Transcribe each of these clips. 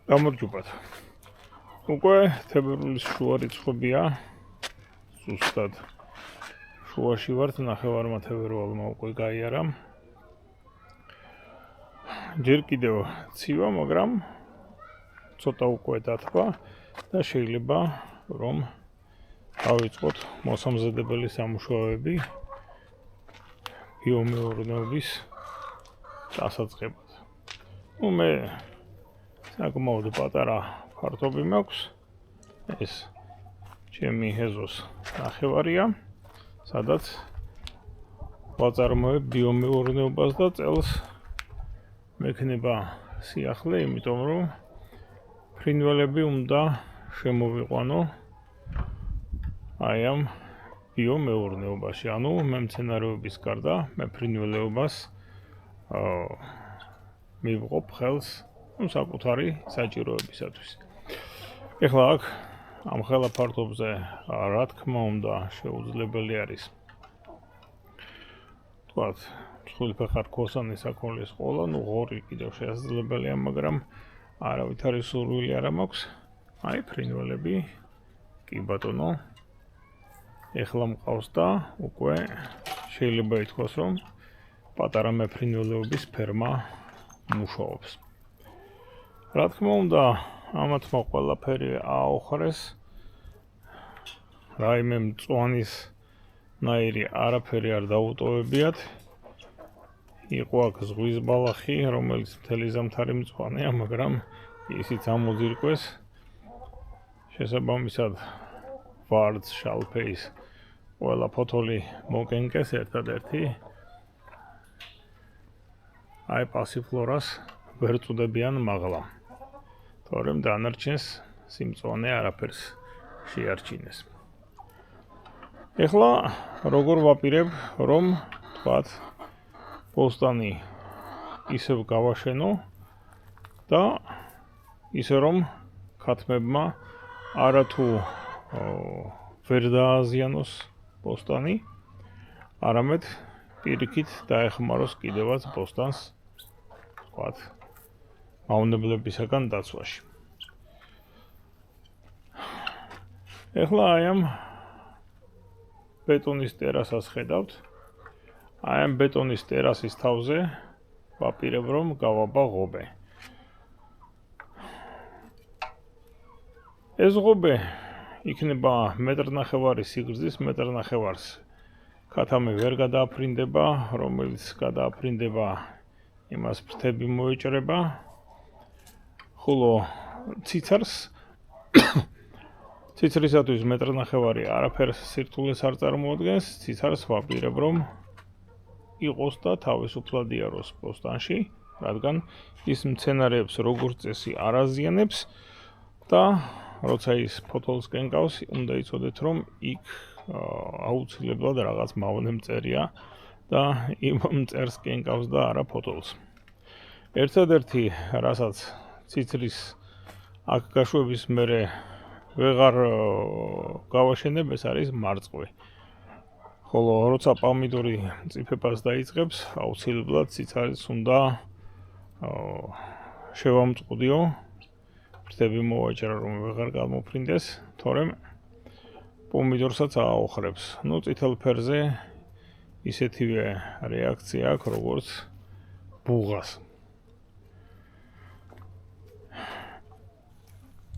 გამარჯობათ. უკვე თებერვლის შუა რიცხვებია. ზუსტად შუაში ვართ, ნახევარმა თებერვალმა უკვე გაიარა. ჯერ კიდევ ცივა, მაგრამ ცოტა უკვე დათბა და შეიძლება რომ დავიწყოთ მოსამზადებელი სამუშაოები ბიომეურნეობის დასაწყებად. მე საკმაოდ პატარა ფართობი მაქვს. ეს ჩემი ეზოს ნახევარია, სადაც ვაწარმოებ ბიომეურნეობას და წელს მექნება სიახლე, იმიტომ რომ ფრინველები უნდა შემოვიყვანო აი ამ ბიომეურნეობაში. ანუ მე მცენარეების გარდა მე ფრინველეობას მივიღებ ხელს საკუთარი საჭიროებისათვის. ეხლა აქ ამ ხელა ფართობზე რა თქმა უნდა შეუძლებელი არის თქვათ მსხვილფეხა-რქოსანი საქონლის ყოლა, ღორი კიდევ შესაძლებელია, მაგრამ არავითარი სურვილი არ მაქვს. აი ფრინველები, კი ბატონო, ეხლა მყავს და უკვე შეიძლება ითქვას, რომ პატარა მეფრინველეობის ფერმა მუშაობს. რა თქმა უნდა, ამათმა ყველაფერი ააოხრეს. რაიმე მწვანის ნაირი არაფერი არ დაუტოვებიათ. იყო აქ ზღვის ბალახი, რომელიც მთელი ზამთარი მწვანეა, მაგრამ ისიც ამოძირკვეს. შესაბამისად ვარდს, შალფეის ყველა ფოთოლი მოკენკეს ერთადერთი. აი პასიფლორას ვერ წუდებიან მაღლა. თორემ დანარჩენს სიმწვანე არაფერს შეარჩინეს. ეხლა როგორ ვაპირებ, რომ თქვათ ბოსტანი ისევ გავაშენო და ისე რომ ქათმებმა არათუ ვერ დააზიანოს ბოსტანი, არამედ პირიქით დაეხმაროს კიდევაც ბოსტანს თქვათ მავნებლებისაგან დაცვაში. ეხლა აი ამ ბეტონის ტერასას ხედავთ. აი ამ ბეტონის ტერასის თავზე ვაპირებ, რომ გავაბა ღობე. ეს ღობე იქნება 1.5 სიგრძის, 1.5 ქათამი ვერ გადააფრინდება, რომელიც გადააფრინდება, იმას ფრთები მოეჭრება. ხოლო ციცარს ციცრისათვის 1.5 არაფერს სირთულეს არ წარმოადგენს. ციცარს ვაპირებ, რომ იყოს და თავისუფლად იაროს ბოსტანში, რადგან ის მცენარეებს როგორც წესი არ აზიანებს და როცა ის ფოთოლს კენკავს, უნდა იცოდეთ, რომ იქ აუცილებლად რაღაც მავნე მწერია და იმ მწერს კენკავს და არა ფოთოლს. ერთადერთი, რასაც ციცრის აქ გაშვების მერე ვეღარ გავაშენებ, ეს არის მარწყვი. ხოლო როცა პალმიდორი მწიფებას დაიწყებს, აუცილებლად ციცარს უნდა შევამწყუდიო, ფრთები მოვაჭრა, რომ ვეღარ გამოფრინდეს, თორემ პომიდორსაც ააოხრებს. წითელ ფერზე ისეთივე რეაქცია აქვს, როგორც ბუღას.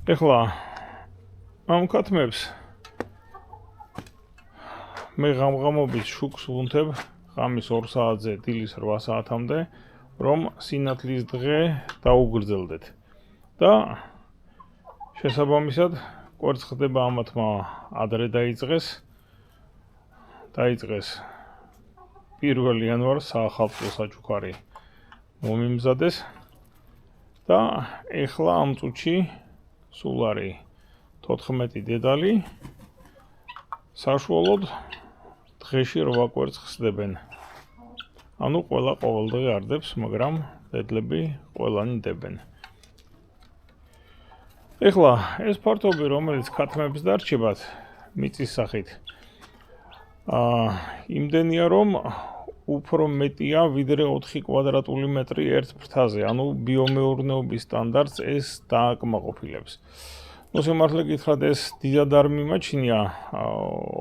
ეხლა ამ ქათმებს მე ღამღამობით შუქს ვუნთებ ღამის 2 საათზე დილის 8 საათამდე, რომ სინათლის დღე დაუგრძელდეთ. და შესაბამისად კვერცხდება ამათმა ადრე დაიწყეს 1 იანვარს საახალწლო საჩუქარი მომიმზადეს და ეხლა ამ წუთში სულ არის 14 დედალი, საშუალოდ დღეში 8 კვერცხს დებენ. ანუ ყველა ყოველდღე არ დებს, მაგრამ დედლები ყველანი დებენ. ეხლა ეს ფართობი, რომელიც ქათმებს დარჩებათ მიწის სახით, იმდენია, რომ უფრო მეტია ვიდრე 4 კვადრატული მეტრი ერთ ფრთაზე, ანუ ბიომეურნეობის სტანდარტს ეს დააკმაყოფილებს. ნუ სიმართლე გითხრათ, ეს დიდად არ მიმაჩნია,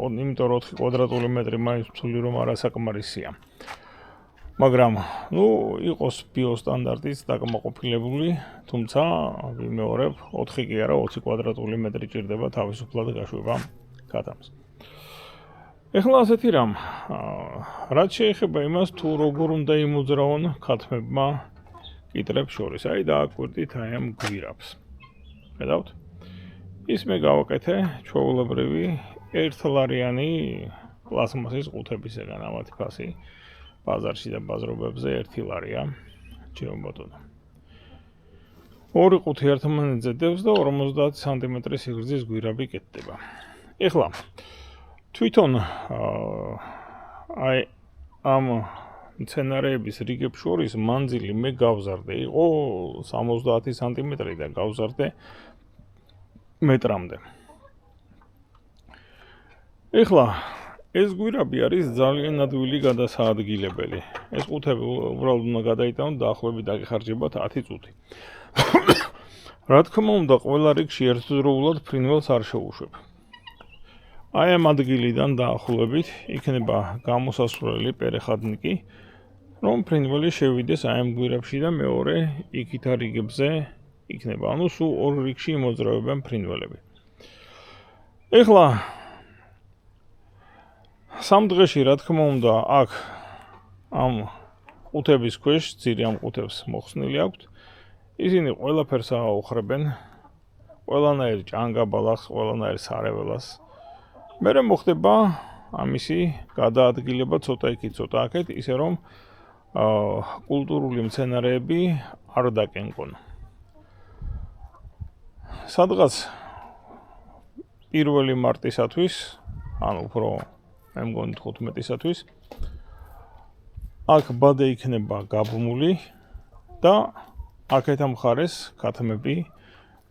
იმიტომ რომ 4 კვადრატული მეტრი მაინც ვთვლი რომ არასაკმარისია. მაგრამ, ნუ იყოს ბიოსტანდარტიც დაკმაყოფილებული, თუმცა ვიმეორებ, 4 კი არა, 20 კვადრატული მეტრი ჭირდება თავისუფლად გაშვება ქათამს. ეხლა ასეთი რამ, რაც შეეხება იმას, თუ როგორ უნდა იმოძრავონ ქათმებმა კიტრებს შორის, აი დააკვირდით აი ამ გვირაბს. ხედავთ? ის მე გავაკეთე ჩვეულებრივი ერთლარიანი პლასმასის ყუთებისგან ამათი ფასი ბაზარში და ბაზრობებზე 1 ლარია. ჩემო ბატონო. ორი ყუთი ერთმანეთზე დევს და 50 სანტიმეტრის სიგრძის გვირაბი კეთდება. ეხლა თვითონ აი ამ მცენარეების რიგებს შორის მანძილი მე გავზარდე, იყო 70 სანტიმეტრი და გავზარდე მეტრამდე. ეხლა ეს გვირაბი არის ძალიან ადვილი გადასაადგილებელი. ეს ყუთები უბრალოდ უნდა გადაიტანოთ დაახლოებით დაგეხარჯებათ 10 წუთი. რა თქმა უნდა, ყველა რიგში ერთდროულად ფრინველს არ შევუშვებ. აი ამ ადგილიდან დაახლოებით იქნება გამოსასვლელი პერეხადნიკი, რომ ფრინველი შევიდეს აი ამ გვირაბში და მეორე იქით რიგებზე იქნება. ანუ სულ ორ რიგში იმოძრავებენ ფრინველები. ეხლა სამ დღეში რა თქმა უნდა აქ ამ ყუთების ქვეშ, ძირი ამ ყუთებს მოხსნილი აქვთ. ისინი ყველაფერს აუხრებენ, ყველანაირ ჭანგაბალახს, ყველანაირ სარეველას. მერე მოხდება ამისი გადაადგილება ცოტა იქით, ცოტა აქეთ, ისე რომ კულტურული მცენარეები არ დაკენკონ. სადღაც 1 მარტისათვის, ანუ უფრო მე მგონი 15-ისათვის, აქ ბადე იქნება გაბმული და აქეთ ამ მხარეს ქათმები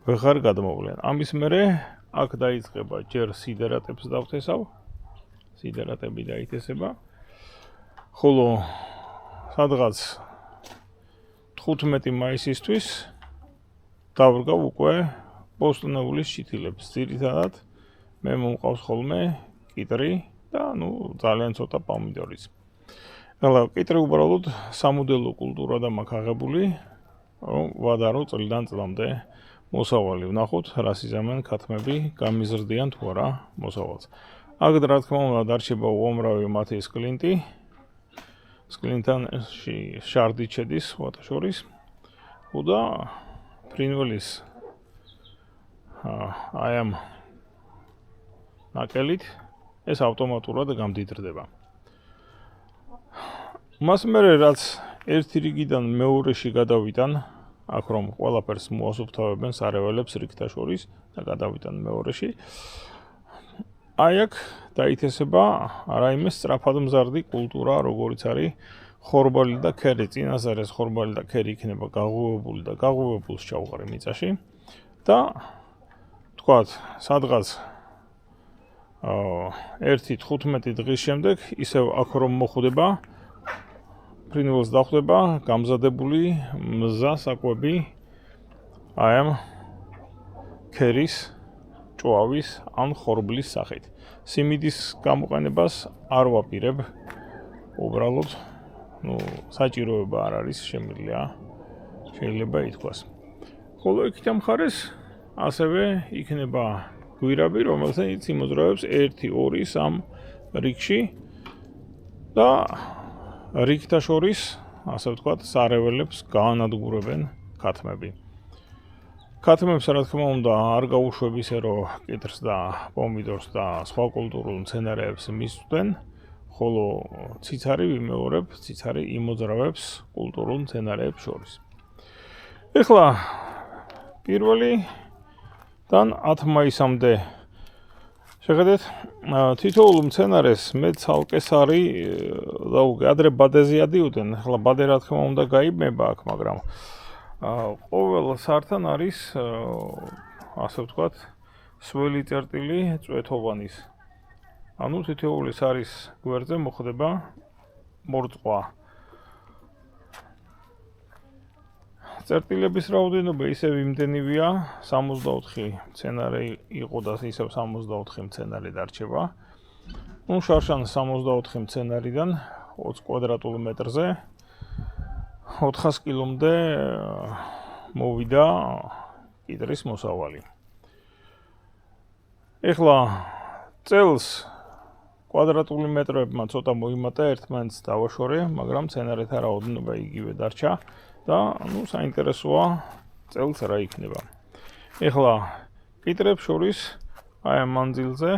ვეღარ გადმოვლენ. ამის მერე აქ დაიწყება ჯერ სიდერატებს დავთესავ, სიდერატები დაითესება, ხოლო სადღაც 15 მაისისთვის დავრგავ უკვე ბოსტნეულის ჩითილებს. ძირითადად მე მომყავს ხოლმე კიტრი და ძალიან ცოტა პომიდორიც. ეხლა კიტრი უბრალოდ სამოდელო კულტურაა მაქვს აღებული, რომ ვადარო წლიდან წლამდე მოსავალი. ვნახოთ, რა სიზამენ ქათმები გამიზრდიან თუ არა მოსავალს. აქ რა თქმა უნდა დარჩება უამრავი მათი სკლინტი. სკლინტთან შარდით შედის ვატაშორის. და ფრინველის აი ამ ნაკელით ეს ავტომატურად გამდიდრდება. მას მერე რაც ერთი რიგიდან მეორეში გადავიტან, აქ რომ ყველაფერს მოასუფთავებენ სარეველებს რიგთა შორის და გადავიტან მეორეში, აი აქ დაითესება რაიმე სწრაფად მზარდი კულტურა, როგორიც არის ხორბალი და ქერი. წინასწარ ეს ხორბალი და ქერი იქნება გაღვივებული და გაღვივებულს ჩავყარი მიწაში და თქვათ, სადღაც 1-15 დღის შემდეგ ისევ აქ რომ მოხვდება, ფრინველს დახვდება გამზადებული მზა საკვები აი ამ ქერის, ჭუავის ან ხორბლის სახით. სიმინდის გამოყენებას არ ვაპირებ, უბრალოდ საჭიროება არ არის შემიძლია, შეიძლება ითქვას. ხოლო იქით ამ მხარეს ასევე იქნება გვირაბი, რომელსაც იმოძრავებს 1, 2, 3 რიგში და რიგთა შორის, ასე ვთქვათ, სარეველებს გაანადგურებენ ქათმები. ქათმებს რა თქმა უნდა არ გაუშვებ ისე რომ კიტრს და პომიდორს და სხვა კულტურულ მცენარეებს მისვდნენ, ხოლო ციცარი ვიმეორებ, ციცარი იმოძრავებს კულტურულ მცენარეებს შორის. ეხლა 1-დან 10 მაისამდე შეხედეთ, თითოეულ მცენარეს მე ცალკესარი ადრე ბადეზე ადიოდნენ, ახლა ბადე რა თქმა უნდა გაიბნება აქ, მაგრამ ყოველ სართან არის, ასე ვთქვათ, სველი წერტილი წვეთოვანის. ანუ თითოეულის არის გვერდზე მოხდება მორწყვა. წერტილების რაოდენობა ისევ იმდენივეა, 64 მცენარე იყო და ისევ 64 მცენარე დარჩება. ნუ შარშან 64 მცენარიდან 20 კვადრატულ მეტრზე 400 კილომდე მოვიდა კიტრის მოსავალი. ეხლა წელს კვადრატული მეტრებმა ცოტა მოიმატა, ერთმანეთს დავაშორე, მაგრამ მცენარეთა რაოდენობა იგივე დარჩა და ნუ საინტერესოა წელს რა იქნება. ეხლა კიტრებს შორის აი ამ მანძილზე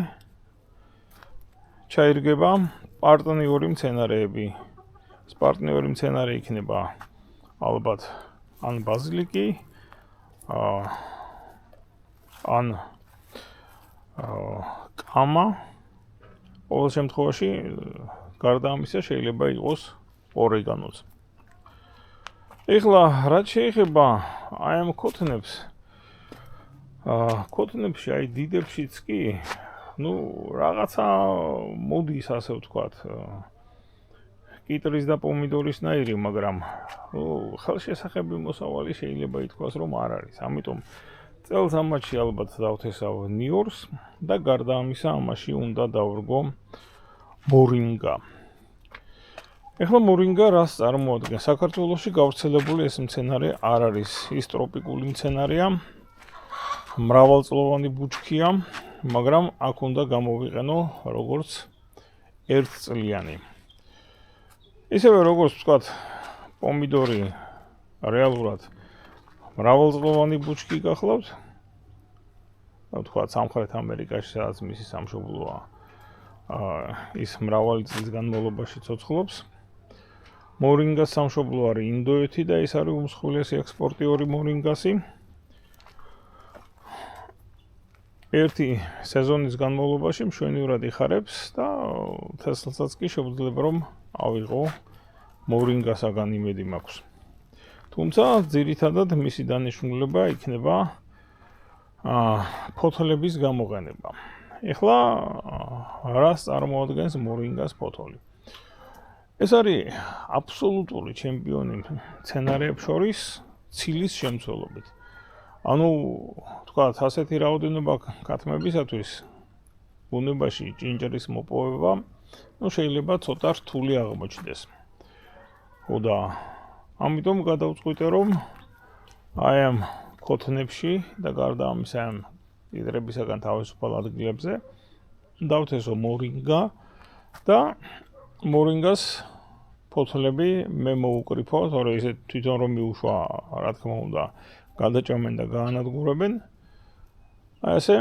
ჩაირგება პარტნიორი მცენარეები. ეს პარტნიორი მცენარე იქნება ალბათ ან ბაზილიკი, ან კამა. ყოველ შემთხვევაში გარდა ამისა შეიძლება იყოს ორეგანოც. ეხლა რაც შეეხება აი ამ ქოთნებს, ქოთნებში აი დიდებშიც კი, ნუ რაღაცა მოდის ასე ვთქვათ, კიტრის და პომიდორისნაირი, მაგრამ ხელშესახები მოსავალი შეიძლება ითქვას, რომ არ არის. ამიტომ წელს ამაში ალბათ დავთესავ ნიორს და გარდა ამისა ამაში უნდა დავრგო მორინგა. ეხლა მორინგა რას წარმოადგენს? საქართველოში გავრცელებული ეს მცენარე არ არის. ის ტროპიკული მცენარეა, მრავალწლოვანი ბუჩქია, მაგრამ აქ უნდა გამოვიყენო როგორც ერთწლიანი. ისევე როგორც ვთქვათ, პომიდორი რეალურად მრავალწლოვანი ბუჩქი გახლავთ. ვთქვათ, სამხრეთ ამერიკაში, სადაც მისი სამშობლოა, ის მრავალი წლის განმავლობაში ცოცხლობს. მორინგას სამშობლო არის ინდოეთი და ის არის უმსხვილესი ექსპორტიორი მორინგასი. ერთი სეზონის განმავლობაში მშვენივრად იხარებს და თესლსაც კი შეგვიძლია რომ ავიღო მორინგასაგან იმედი მაქვს. თუმცა ძირითადად მისი დანიშნულება იქნება ფოთლების გამოყენება. ეხლა რას წარმოადგენს მორინგას ფოთოლი? ეს არის აბსოლუტური ჩემპიონი მცენარეებს შორის ცილის შემცველობით. ანუ თქვათ, ასეთი რაოდენობა ქათმებისათვის ბუნებაში ჭინჭრის მოპოვება, შეიძლება ცოტა რთული აღმოჩნდეს. და ამიტომ გადავწყვიტე, რომ აი ამ ქოთნებში და გარდა ამისა ამ კიტრებისაგან თავისუფალ ადგილებზე დავთესო მორინგა და მორინგას ფოთლები მე მოუკრიფო, თორე ისე თვითონ რომ მიუშვა, რა თქმა უნდა, გადაჭამენ და გაანადგურებენ. აი ესე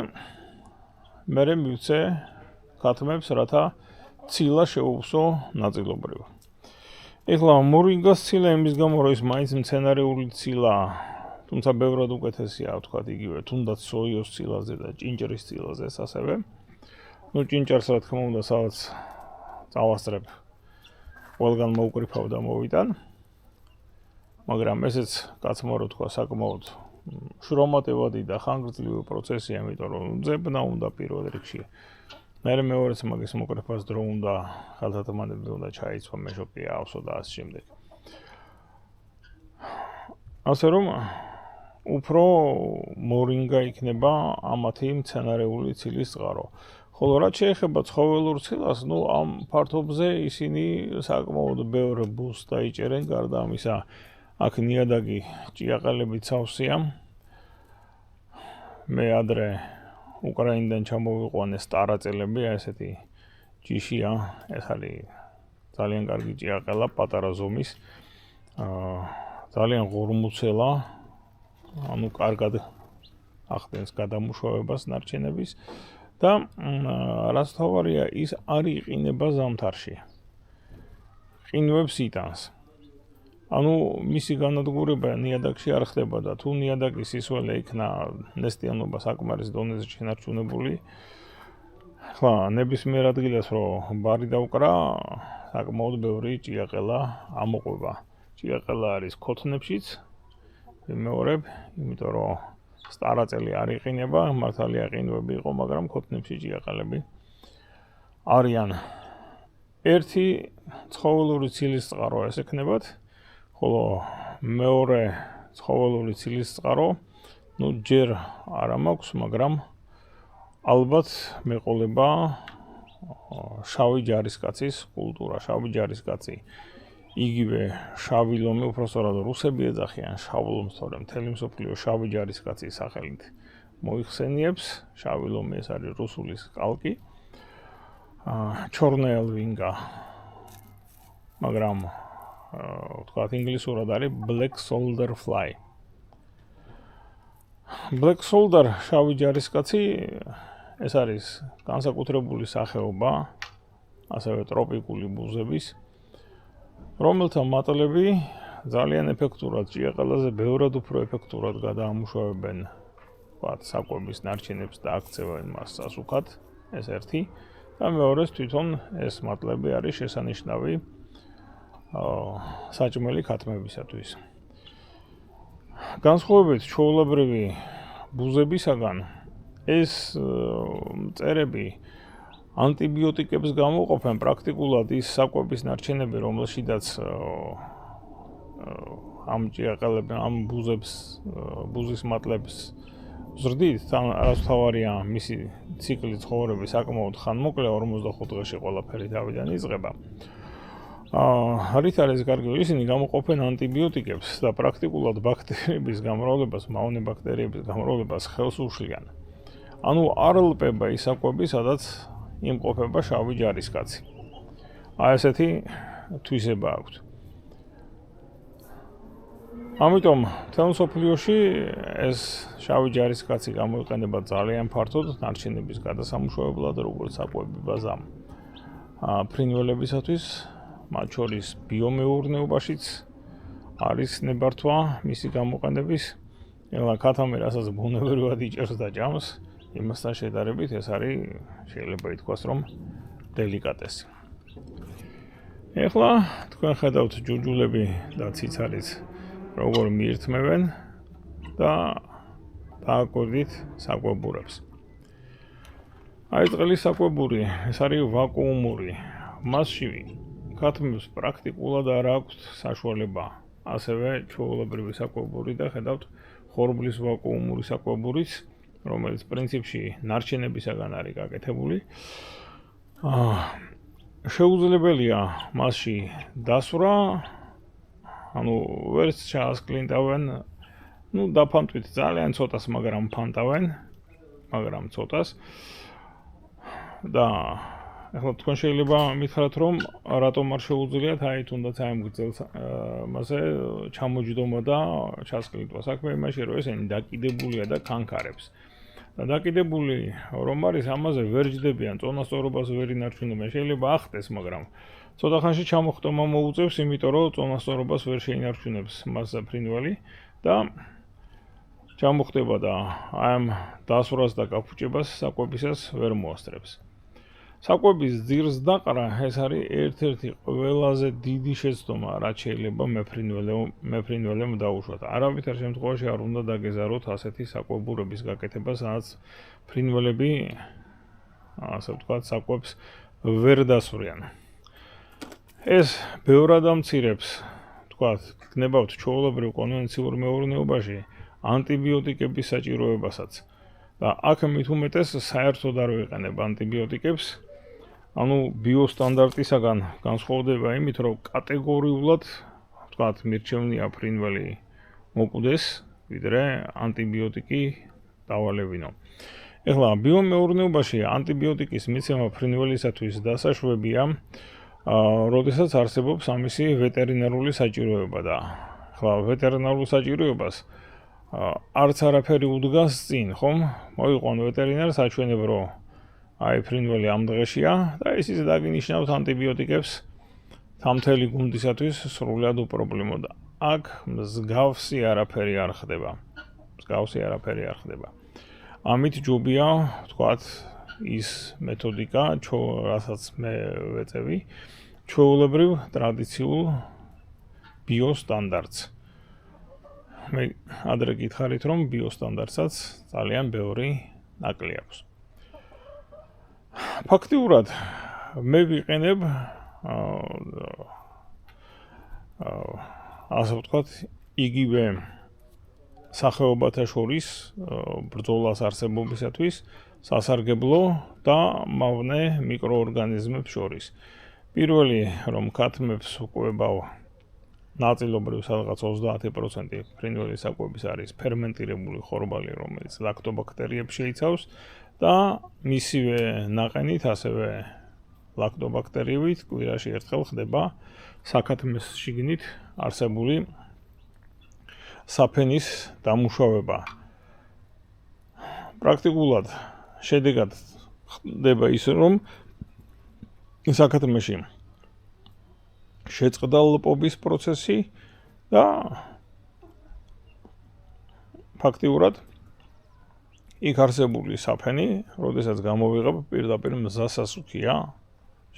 მერე მივცე ქათმებს, რათა ცილა შეუვსო ნაწილობრივ. ეხლა მორინგას ცილა იმის გამო, რომ ის მაინც მცენარეული ცილაა, თუმცა ბევრად უკეთესია, ვთქვათ, იგივე თუნდაც სოიოს ცილაზე და ჭინჭრის ცილაზეც ასევე. ნუ ჭინჭარს რა თქმა უნდა, სადაც წავასწრებ, ყველგან მოუკრიფავ და მოვიტან. მაგრამ ესეც კაცმა რო თქვა საკმაოდ შრომატევადი და ხანგრძლივი პროცესია, იმიტომ რომ ძებნა უნდა პირველ რიგში. მერე მეორეც მაგის მოკრიფას დრო უნდა, ხელთათმანები უნდა ჩაიცვა, მეშოპი ავსო და ასე შემდეგ. ასე რომ უფრო მორინგა იქნება ამათი მცენარეული ცილის წყარო. ხოლო რაც შეეხება ცხოველურ ცილას, ნუ ამ ფართობზე ისინი საკმაოდ ბევრ ბუს დაიჭერენ, გარდა ამისა აქ ნიადაგი ჭიაყელებით სავსეა. მე ადრე უკრაინიდან ჩამოვიყვანე სტარაწელები, ესეთი ჯიშია, ეს არის ძალიან კარგი ჭიაყელა, პატარა ზომის, ძალიან ღორმუცელა, ანუ კარგად ახდენს გადამუშავებას ნარჩენების და რაც თავარია, ის არ იყინება ზამთარში. ყინვებს იტანს. ანუ მისი განადგურება ნიადაგში არ ხდება და თუ ნიადაგის სისველე იქნა ნესტიანობა საკმარის დონეზე შენარჩუნებული, ხლა ნებისმიერ ადგილას რომ ბარი დავკრა, საკმაოდ ბევრი ჭიაყელა ამოყვება. ჭიაყელა არის ქოთნებშიც, მეორებ, იმიტომ რომ სტარაწელი არ იყინება, მართალია ყინვები იყო, მაგრამ ქოთნებში ჭიაყელები არიან. ერთი ცხოველური ცილისწყარო ეს ექნებათ, ხოლო მეორე ცხოველური ცილისწყარო, ჯერ არ მაქვს, მაგრამ ალბათ მეყოლება შავი ჯარისკაცის კულტურა, შავი ჯარისკაცი. იგივე შავი ლომი, უпростоრად რუსები ეძახიან შავ ლომს, თორემ მთელი მსოფლიო შავი ჯარისკაცის სახელით მოიხსენიებს. შავი ლომი ეს არის რუსულის კალკი. ჩორნეა ლვინგა, მაგრამ ვთქვათ ინგლისურად არის black soldier fly. Black soldier შავი ჯარისკაცი ეს არის განსაკუთრებული სახეობა, ასევე ტროპიკული ბუზების, რომელთა მატლები ძალიან ეფექტურად, ჭიაყელაზე ბევრად უფრო ეფექტურად გადაამუშავებენ საკვების ნარჩენებს და აქცევენ მას სასუქად, ეს ერთი. და მეორეს თვითონ ეს მატლები არის შესანიშნავი საჭმელი ქათმებისათვის. განსხვავებით ჩვეულებრივი ბუზებისაგან, ეს მწერები ანტიბიოტიკებს გამოყოფენ პრაქტიკულად ის საკვების ნარჩენები, რომელშიდაც ამ ჭიაყელებს, ამ ბუზის მატლებს ზრდით, თან არასთავარია მისი ციკლი ცხოვრები საკმაოდ ხანმოკლე, 45 დღეში ყველაფერი თავიდან იწყება. რით არის კარგი, ისინი გამოყოფენ ანტიბიოტიკებს და პრაქტიკულად ბაქტერიების გამრავლებას, მავნე ბაქტერიების გამრავლებას ხელს უშლიან. ანუ არ ლპება ის საკვები, სადაც იმყოფება შავი ჯარისკაცი. ესეთი თვისება აქვთ. ამიტომ მთელ მსოფლიოში ეს შავი ჯარისკაცი გამოიყენება ძალიან ფართოდ ნარჩენების გადასამუშავებლად, როგორც საკვები ბაზა ფრინველებისათვის, მათ შორის ბიომეურნეობაშიც არის ნებართვა მისი გამოყენების. ქათამი რასაც ბუნებრივად იჭერს და ჭამს, იმასთან შედარებით ეს არის შეიძლება ითქვას, რომ დელიკატესი. ეხლა თქვენ ხედავთ ჯუჯულები და ციცარიც როგორ მიირთმევენ და დააკვირდით საკვებურებს. წყლის საკვებური, ეს არის ვაკუუმური. მასში ქათმებს პრაქტიკულად არ აქვს საშუალება. ასევე ჩვეულებრივი საკვებური და ხედავთ ხორბლის ვაკუუმური საკვებურიც, რომელიც პრინციპში ნარჩენებისაგან არის გაკეთებული. შეუძლებელია მასში დასვრა, ანუ ვერც ჩაასკლინტავენ, დაფანტვით ძალიან ცოტას, მაგრამ ფანტავენ, მაგრამ ცოტას. და ახლა თქვენ შეიძლება მითხრათ, რომ რატომ არ შეუძლიათ თუნდაც აი ამ გრძელს მასე ჩამოჯდომა და ჩასკლინტვა. საქმე იმაში, რომ ესენი დაკიდებულია და ქანქარებს. და დაკიდებული რომ არის, ამაზე ვერ ჯდებიან, წონასწორობას ვერ ინარჩუნებენ. შეიძლება ახტეს, მაგრამ ცოტა ხანში ჩამოხტომა მოუწევს, იმიტომ რომ წონასწორობას ვერ შეინარჩუნებს მას ფრინველი და ჩამოხტება და აი ამ დასვრას და გაფუჭებას საკვებისას ვერ მოასწრებს. საკვების ძირს დაყრა ეს არის ერთ-ერთი ყველაზე დიდი შეცდომა, რაც შეიძლება მეფრინველემ დაუშვათ. არავითარ შემთხვევაში არ უნდა დაგეზაროთ ასეთი საკვებურების გაკეთება, სადაც ფრინველები, ასე ვთქვათ, საკვებს ვერ დასვრიან. ეს ბევრად ამცირებს, ვთქვათ, გნებავთ ჩვეულებრივ კონვენციურ მეურნეობაში ანტიბიოტიკების საჭიროებასაც. და აქ მით უმეტეს საერთოდ არ ვიყენებ ანტიბიოტიკებს. ანუ ბიოსტანდარტისაგან განსხვავდება იმით, რომ კატეგორიულად, ვთქვათ, მირჩევნია ფრინველი მოკვდეს, ვიდრე ანტიბიოტიკი დავალევინო. ეხლა ბიომეურნეობაში ანტიბიოტიკის მიცემა ფრინველისათვის დასაშვებია, როდესაც არსებობს ამისი ვეტერინარული საჭიროება და ახლა ვეტერინარულ საჭიროებას არც არაფერი უდგას წინ, ხომ? მოიყვან ვეტერინარს, აჩვენებ, რომ აი ფრინველი ამ დღეშია და ისიც დაგინიშნავთ ანტიბიოტიკებს თამთელი გუნდისათვის სრულად უპრობლემოდ. აქ მსგავსი არაფერი არ ხდება. ამით ჯობია, ვთქვათ, ის მეთოდიკა, რასაც მე ვეწევი, ჩვეულებრივ ტრადიციულ ბიოსტანდარტს. მე ადრე გითხარით, რომ ბიოსტანდარტსაც ძალიან ბევრი ნაკლი აქვს. ფაქტიურად მე ვიყენებ ასე ვთქვათ, იგივე სახეობათა შორის ბრძოლას არსებობისათვის სასარგებლო და მავნე მიკროორგანიზმებს შორის. პირველი, რომ ქათმებს უყვებავ ნაწილობრივ სადღაც 30% ფრინველის საკვების არის ფერმენტირებული ხორბალი, რომელიც ლაქტობაქტერიებს შეიცავს და მისივე ნაყენით, ასევე ლაქტობაქტერიებით კვირაში ერთხელ ხდება საქათმის შიგნით არსებული საფენის დამუშავება. პრაქტიკულად შედეგად ხდება ის, რომ საქათმეში შეწყდალპობის პროცესი და ფაქტიურად იქ არსებული საფენი, როდესაც გამოვიღებ, პირდაპირ მზასასუქია,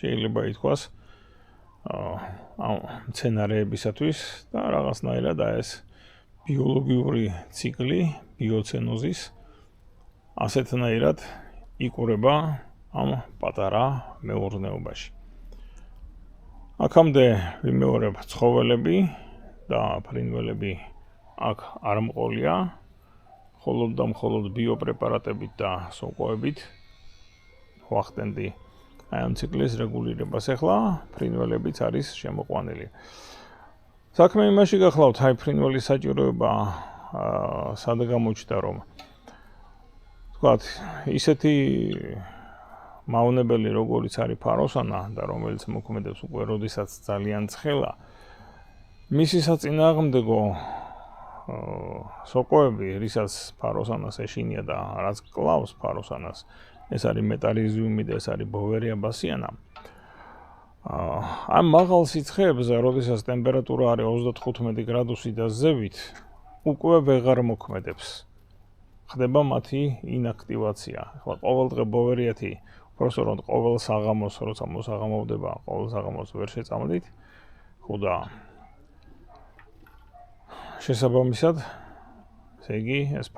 შეიძლება ითქვას, მცენარეებისათვის და რაღაცნაირად ეს ბიოლოგიური ციკლი, ბიოცენოზის ასეთნაირად იკურება ამ პატარა მეურნეობაში. აქამდე ვიმეორებ ცხოველები და ფრინველები აქ არ მყოლია, მხოლოდ და მხოლოდ ბიოპრეპარატებით და სოკოებით ვახტენდი აი ამ ციკლის რეგულირებას. ახლა ფრინველებიც არის შემოყვანილი. საქმე იმაში გახლავთ, აი ფრინველის საჭიროება სად გამოჩნდა, რომ თქვათ, ისეთი მავნებელი, როგორიც არის ფაროსანა და რომელიც მოქმედებს უკვე როდესაც ძალიან ცხელა, მისი საწინააღმდეგო სოკოები, რისაც ფაროსანას ეშინია და რაც კლავს ფაროსანას, ეს არის მეტარიზიუმი და ეს არის ბოვერია ბასიანა. ამ მაღალ სიცხეებზე, როდესაც ტემპერატურა არის 35 გრადუსი და ზევით, უკვე ვეღარ მოქმედებს. ხდება მათი ინაქტივაცია. ახლა ყოველდღე ბოვერიათი უბრალოდ ყოველ საღამოს, როცა მოსაღამოვდება, ყოველ საღამოს ვერ შეწამდით. ხოდა შესაბამისად, ესე იგი, ეს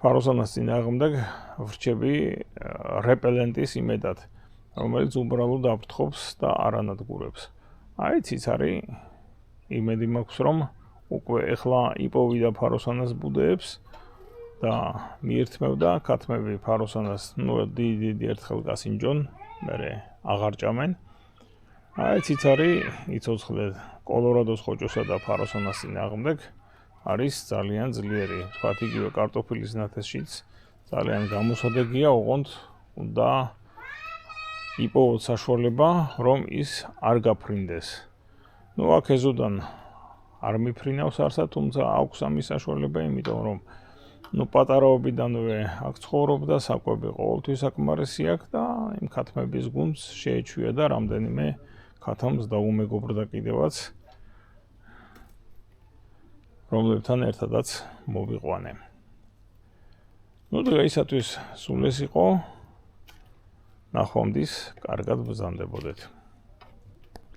ფაროსანას წინააღმდეგ ვრჩები რეპელენტის იმედად, რომელიც უბრალოდ აფრთხობს და არ ანადგურებს. აი, ციცარი იმედი მაქვს, რომ უკვე ეხლა იპოვიდა ფაროსანას ბუდეებს და მიირთმევდა ქათმები ფაროსანას, დიდი ერთხელ გასინჯონ, მერე აღარ ჭამენ. აი, ციცარი იცოცხლე კოლორადოს ხოჭოსა და ფაროსანას წინააღმდეგ არის ძალიან ძლიერი. თქვათ, იგივე კარტოფილის ნათესშიც ძალიან გამოსადეგია, ოღონდ უნდა იპოვოთ საშუალება, რომ ის არ გაფრინდეს. აქ ეზოდან არ მიფრინავს არსა, თუმცა აქვს ამის საშუალება, იმიტომ რომ პატარაობიდანვე აქ ცხოვრობდა, საკვები ყოველთვის აკმარესი აქვს და იმ ქათმების გუნდს შეეჩვია და რამდენიმე ქათამს დაუმეგობრდა კიდევაც, რომლებთან ერთადაც მოვიყვანე. დღეისათვის სულ ეს იყო. ნახვამდის, კარგად ბრძანდებოდეთ.